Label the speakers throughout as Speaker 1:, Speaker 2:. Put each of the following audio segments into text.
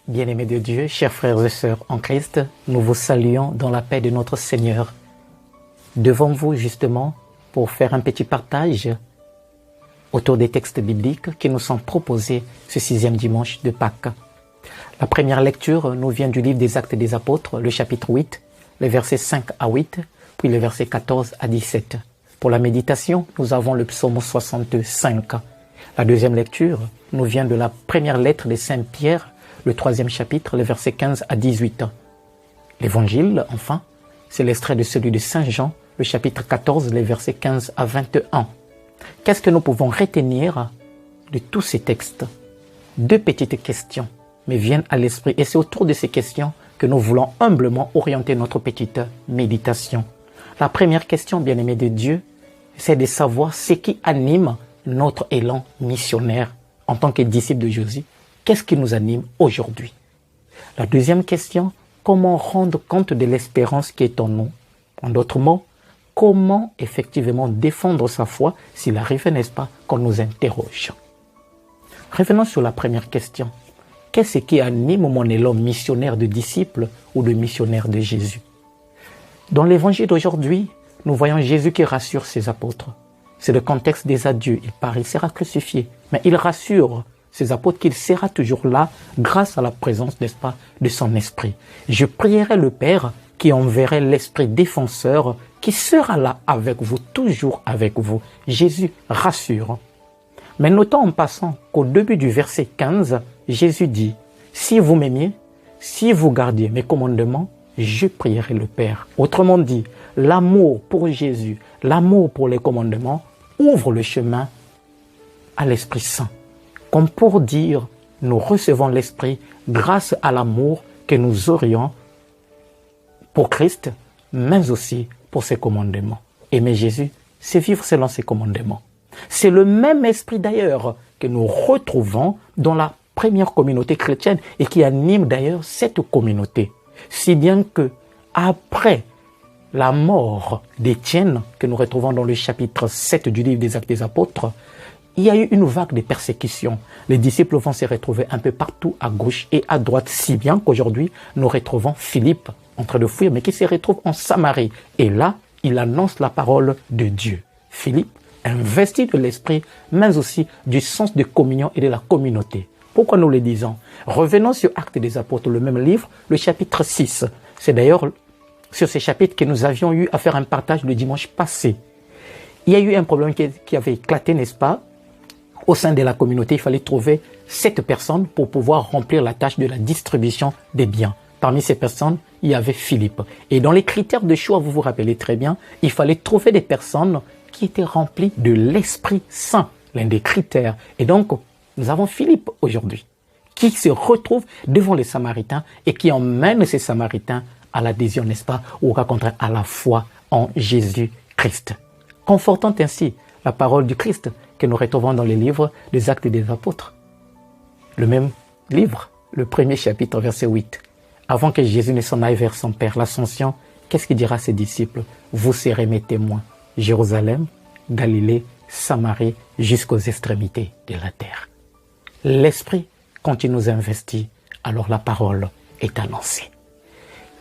Speaker 1: Bien-aimés de Dieu, chers frères et sœurs en Christ, nous vous saluons dans la paix de notre Seigneur. Devant vous, justement, pour faire un petit partage autour des textes bibliques qui nous sont proposés ce 6e dimanche de Pâques. La première lecture nous vient du livre des Actes des Apôtres, le chapitre 8, les versets 5 à 8, puis les versets 14 à 17. Pour la méditation, nous avons le psaume 65. La deuxième lecture nous vient de la première lettre de Saint Pierre, le 3e chapitre, les versets 15 à 18. L'évangile, enfin, c'est l'extrait de celui de Saint Jean, le chapitre 14, les versets 15 à 21. Qu'est-ce que nous pouvons retenir de tous ces textes? Deux petites questions me viennent à l'esprit et c'est autour de ces questions que nous voulons humblement orienter notre petite méditation. La première question, bien-aimés de Dieu, c'est de savoir ce qui anime notre élan missionnaire en tant que disciples de Jésus. Qu'est-ce qui nous anime aujourd'hui? La deuxième question, comment rendre compte de l'espérance qui est en nous? En d'autres mots, comment effectivement défendre sa foi s'il arrive, n'est-ce pas, qu'on nous interroge? Revenons sur la première question. Qu'est-ce qui anime mon élan missionnaire de disciple ou de missionnaire de Jésus? Dans l'évangile d'aujourd'hui, nous voyons Jésus qui rassure ses apôtres. C'est le contexte des adieux. Il part, il sera crucifié. Mais il rassure ses apôtres qu'il sera toujours là grâce à la présence, n'est-ce pas, de son esprit. Je prierai le Père qui enverrait l'esprit défenseur qui sera là avec vous, toujours avec vous. Jésus rassure. Mais notons en passant qu'au début du verset 15, Jésus dit, « Si vous m'aimiez, si vous gardiez mes commandements, je prierai le Père. » Autrement dit, l'amour pour Jésus, l'amour pour les commandements ouvre le chemin à l'Esprit Saint. Comme pour dire, nous recevons l'Esprit grâce à l'amour que nous aurions pour Christ, mais aussi pour ses commandements. Aimer Jésus, c'est vivre selon ses commandements. C'est le même esprit d'ailleurs que nous retrouvons dans la première communauté chrétienne et qui anime d'ailleurs cette communauté. Si bien que après la mort d'Étienne, que nous retrouvons dans le chapitre 7 du livre des Actes des Apôtres, il y a eu une vague de persécutions. Les disciples vont se retrouver un peu partout à gauche et à droite, si bien qu'aujourd'hui, nous retrouvons Philippe en train de fuir, mais qui se retrouve en Samarie. Et là, il annonce la parole de Dieu. Philippe, investi de l'esprit, mais aussi du sens de communion et de la communauté. Pourquoi nous le disons? Revenons sur Actes des Apôtres, le même livre, le chapitre 6. C'est d'ailleurs sur ces chapitres que nous avions eu à faire un partage le dimanche passé. Il y a eu un problème qui avait éclaté, n'est-ce pas? Au sein de la communauté, il fallait trouver 7 personnes pour pouvoir remplir la tâche de la distribution des biens. Parmi ces personnes, il y avait Philippe. Et dans les critères de choix, vous vous rappelez très bien, il fallait trouver des personnes qui étaient remplies de l'Esprit Saint, l'un des critères. Et donc, nous avons Philippe aujourd'hui, qui se retrouve devant les Samaritains et qui emmène ces Samaritains à l'adhésion, n'est-ce pas, ou au contraire à la foi en Jésus-Christ. Confortant ainsi la parole du Christ que nous retrouvons dans les livres des Actes des Apôtres. Le même livre, le premier chapitre, verset 8. Avant que Jésus ne s'en aille vers son Père, l'Ascension, qu'est-ce qu'il dira à ses disciples? Vous serez mes témoins, Jérusalem, Galilée, Samarie, jusqu'aux extrémités de la terre. L'Esprit, quand il nous investit, alors la parole est annoncée.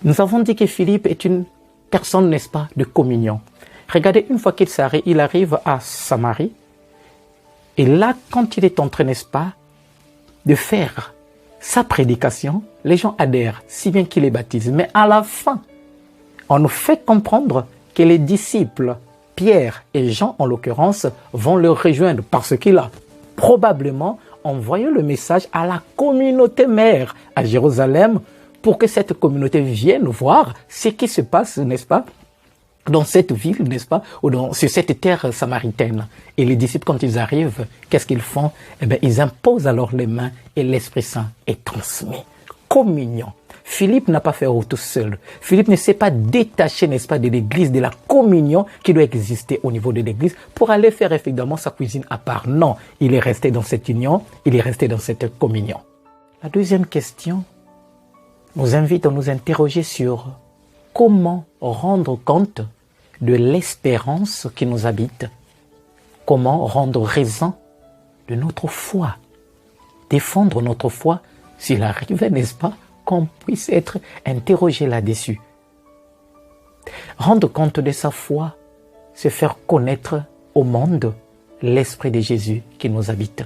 Speaker 1: Nous avons dit que Philippe est une personne, n'est-ce pas, de communion. Regardez, une fois qu'il arrive à Samarie, et là, quand il est en train, n'est-ce pas, de faire sa prédication, les gens adhèrent, si bien qu'il les baptise. Mais à la fin, on nous fait comprendre que les disciples, Pierre et Jean en l'occurrence, vont le rejoindre parce qu'il a probablement envoyé le message à la communauté mère à Jérusalem pour que cette communauté vienne voir ce qui se passe, n'est-ce pas, dans cette ville, n'est-ce pas, ou sur cette terre samaritaine. Et les disciples, quand ils arrivent, qu'est-ce qu'ils font? Eh bien, ils imposent alors les mains et l'Esprit Saint est transmis. Communion. Philippe n'a pas fait tout seul. Philippe ne s'est pas détaché, n'est-ce pas, de l'église, de la communion qui doit exister au niveau de l'église pour aller faire effectivement sa cuisine à part. Non, il est resté dans cette union, il est resté dans cette communion. La deuxième question nous invite à nous interroger sur comment rendre compte de l'espérance qui nous habite, comment rendre raison de notre foi, défendre notre foi s'il arrivait, n'est-ce pas, qu'on puisse être interrogé là-dessus. Rendre compte de sa foi, c'est faire connaître au monde l'Esprit de Jésus qui nous habite.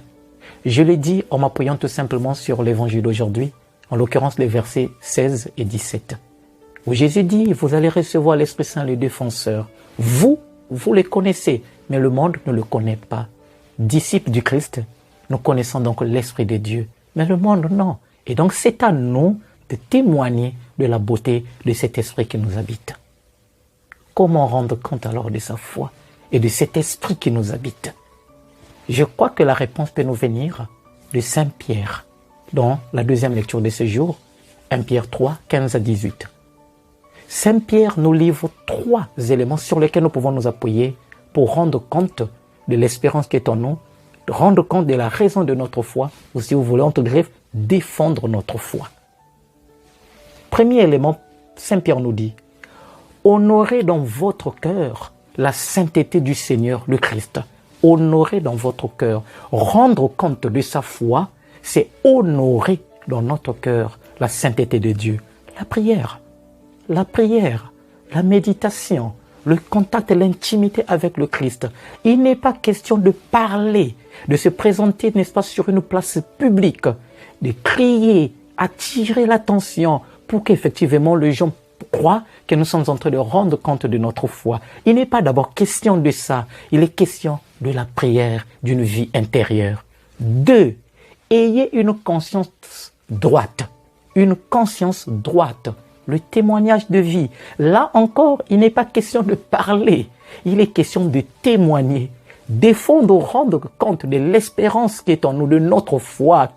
Speaker 1: Je l'ai dit en m'appuyant tout simplement sur l'évangile d'aujourd'hui, en l'occurrence les versets 16 et 17, où Jésus dit, vous allez recevoir l'Esprit Saint, le défenseur. Vous les connaissez, mais le monde ne le connaît pas. Disciples du Christ, nous connaissons donc l'Esprit de Dieu, mais le monde non. Et donc c'est à nous de témoigner de la beauté de cet Esprit qui nous habite. Comment rendre compte alors de sa foi et de cet Esprit qui nous habite? Je crois que la réponse peut nous venir de Saint Pierre, dans la deuxième lecture de ce jour, 1 Pierre 3, 15 à 18. Saint Pierre nous livre 3 éléments sur lesquels nous pouvons nous appuyer pour rendre compte de l'espérance qui est en nous, rendre compte de la raison de notre foi, ou si vous voulez, entre griffes, défendre notre foi. Premier élément, Saint Pierre nous dit, honorez dans votre cœur la sainteté du Seigneur, le Christ. Honorer dans votre cœur. Rendre compte de sa foi, c'est honorer dans notre cœur la sainteté de Dieu. La prière, la méditation, le contact et l'intimité avec le Christ. Il n'est pas question de parler, de se présenter, n'est-ce pas, sur une place publique, de crier, attirer l'attention pour qu'effectivement les gens croient que nous sommes en train de rendre compte de notre foi. Il n'est pas d'abord question de ça, il est question de la prière, d'une vie intérieure. 2. Ayez une conscience droite. Une conscience droite. Le témoignage de vie. Là encore, il n'est pas question de parler. Il est question de témoigner. Défendre ou rendre compte de l'espérance qui est en nous, de notre foi,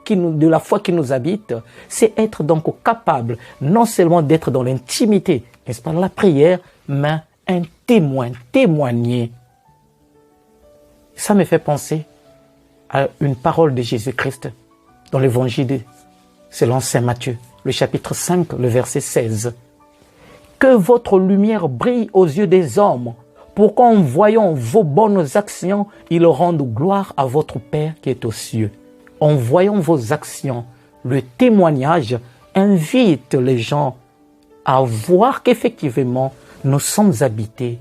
Speaker 1: de la foi qui nous habite. C'est être donc capable, non seulement d'être dans l'intimité, n'est-ce pas, la prière, mais un témoin, témoigner. Ça me fait penser à une parole de Jésus-Christ dans l'évangile selon saint Matthieu, le chapitre 5, le verset 16. Que votre lumière brille aux yeux des hommes, pour qu'en voyant vos bonnes actions, ils rendent gloire à votre Père qui est aux cieux. En voyant vos actions, le témoignage invite les gens à voir qu'effectivement, nous sommes habités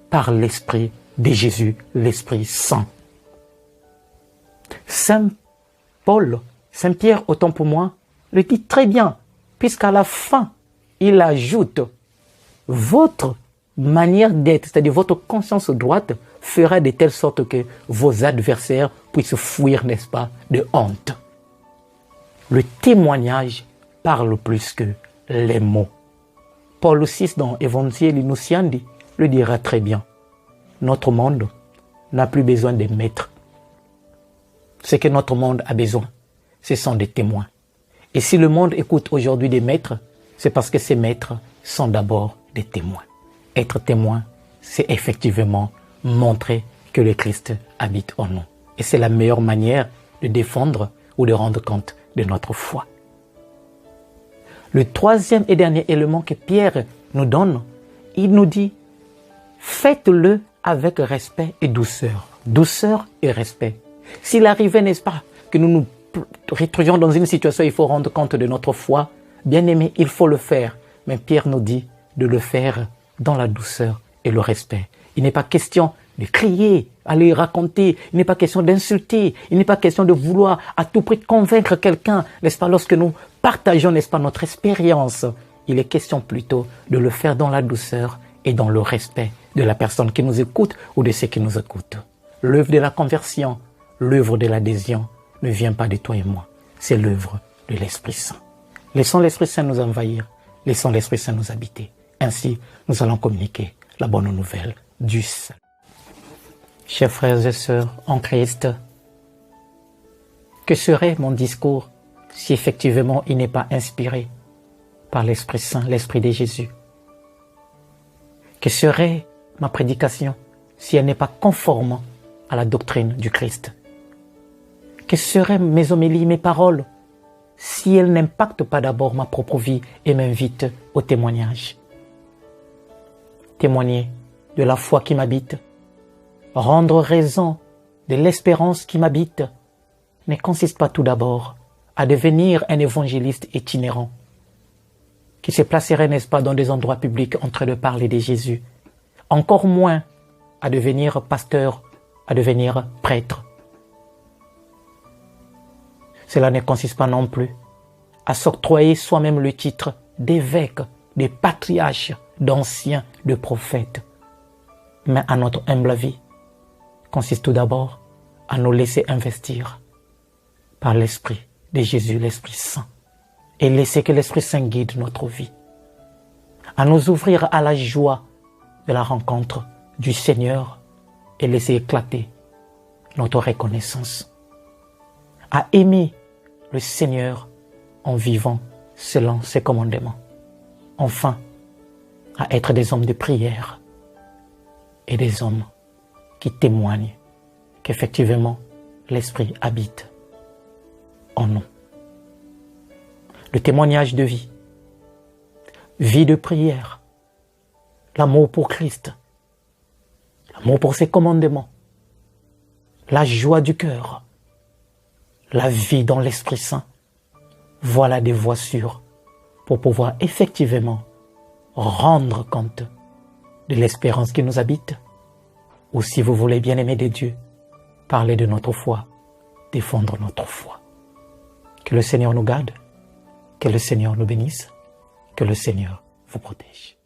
Speaker 1: par l'Esprit de Jésus, l'Esprit Saint. Saint Paul, Saint Pierre, autant pour moi, le dit très bien, puisqu'à la fin, il ajoute votre manière d'être, c'est-à-dire votre conscience droite, fera de telle sorte que vos adversaires puissent fuir, n'est-ce pas, de honte. Le témoignage parle plus que les mots. Paul VI, dans Evangelii Nunciandi, le dira très bien. Notre monde n'a plus besoin de maîtres. Ce que notre monde a besoin, ce sont des témoins. Et si le monde écoute aujourd'hui des maîtres, c'est parce que ces maîtres sont d'abord des témoins. Être témoin, c'est effectivement montrer que le Christ habite en nous. Et c'est la meilleure manière de défendre ou de rendre compte de notre foi. Le troisième et dernier élément que Pierre nous donne, il nous dit, faites-le avec respect et douceur. Douceur et respect. S'il arrivait, n'est-ce pas, que nous nous retrouvions dans une situation où il faut rendre compte de notre foi, bien aimé, il faut le faire. Mais Pierre nous dit de le faire dans la douceur et le respect. Il n'est pas question de crier, aller raconter, il n'est pas question d'insulter, il n'est pas question de vouloir à tout prix convaincre quelqu'un, n'est-ce pas, lorsque nous partageons, n'est-ce pas, notre expérience. Il est question plutôt de le faire dans la douceur et dans le respect de la personne qui nous écoute ou de ceux qui nous écoutent. L'œuvre de la conversion, l'œuvre de l'adhésion ne vient pas de toi et moi, c'est l'œuvre de l'Esprit Saint. Laissons l'Esprit Saint nous envahir, laissons l'Esprit Saint nous habiter. Ainsi, nous allons communiquer la bonne nouvelle du salut. Chers frères et sœurs en Christ, que serait mon discours si effectivement il n'est pas inspiré par l'Esprit Saint, l'Esprit de Jésus? Que serait ma prédication si elle n'est pas conforme à la doctrine du Christ? Que seraient mes homélies, mes paroles, si elles n'impactent pas d'abord ma propre vie et m'invitent au témoignage? Témoigner de la foi qui m'habite, rendre raison de l'espérance qui m'habite, ne consiste pas tout d'abord à devenir un évangéliste itinérant qui se placerait, n'est-ce pas, dans des endroits publics en train de parler de Jésus. Encore moins à devenir pasteur, à devenir prêtre. Cela ne consiste pas non plus à s'octroyer soi-même le titre d'évêque, de patriarche, d'ancien, de prophète. Mais à notre humble vie, consiste tout d'abord à nous laisser investir par l'Esprit de Jésus, l'Esprit Saint, et laisser que l'Esprit Saint guide notre vie, à nous ouvrir à la joie de la rencontre du Seigneur et laisser éclater notre reconnaissance, à aimer le Seigneur en vivant selon ses commandements, enfin à être des hommes de prière et des hommes qui témoignent qu'effectivement l'Esprit habite en nous. Le témoignage de vie, vie de prière, l'amour pour Christ, l'amour pour ses commandements, la joie du cœur, la vie dans l'Esprit Saint, voilà des voies sûres pour pouvoir effectivement rendre compte de l'espérance qui nous habite, ou si vous voulez bien aimer de Dieu, parler de notre foi, défendre notre foi. Que le Seigneur nous garde, que le Seigneur nous bénisse, que le Seigneur vous protège.